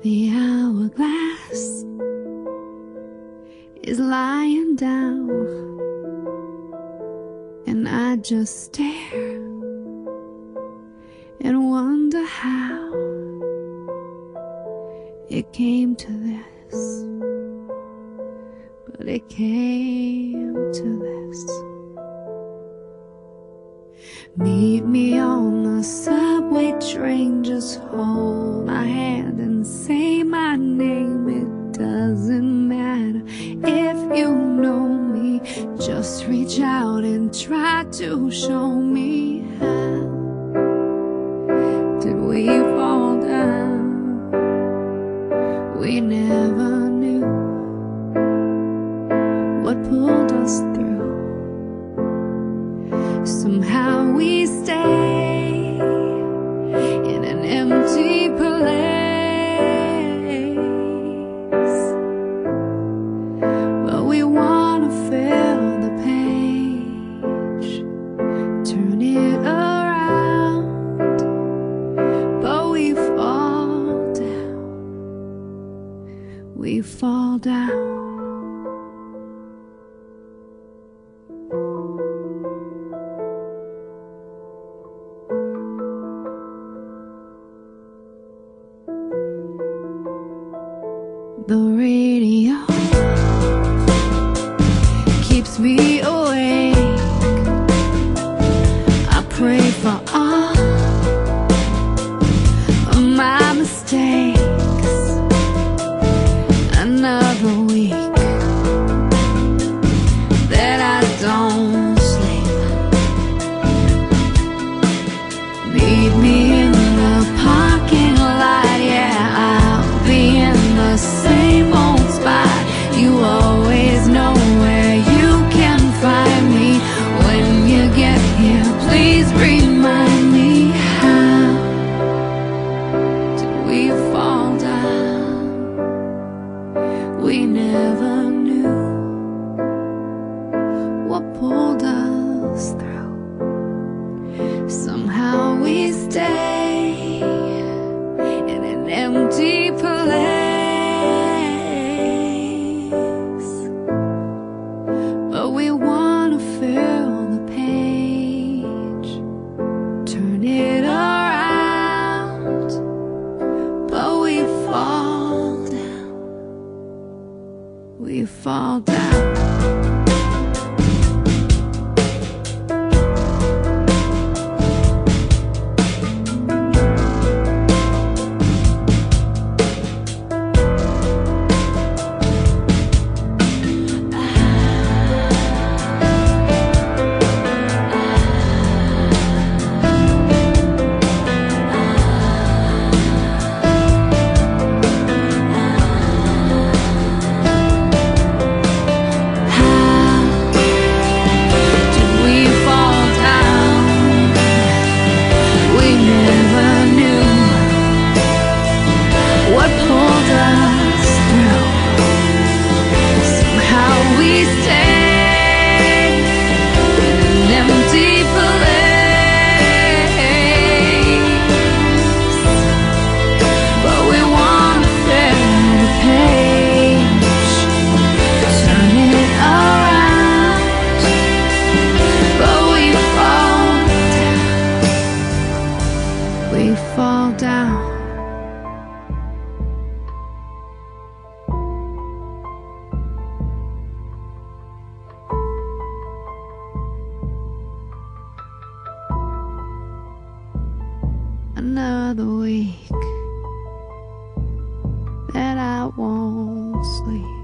The hourglass is lying down, and I just stare and wonder how it came to this, but it came to this. Meet me on the subway train, just hold my hand and say my name. It doesn't matter if you know me, just reach out and try to show me how did we fall down. We never knew what pulled us through. Somehow we stay in an empty place, but we wanna fill the page, turn it around, but we fall down, we fall down. The radio keeps me awake. I pray for all of my mistakes. Another week that I don't sleep. Meet me in the parking lot, yeah, I'll be in the same old spot. You always know where you can find me. When you get here, please remind me, how did we fall down? We never knew what pulled us through. Somehow we stay in an empty place, but we wanna fill the page, turn it around, but we fall down, we fall down. What pulled us through? Somehow we stay in an empty place, but we wanna fill the page, turn it around, but we fall down, we fall down. Another week that I won't sleep.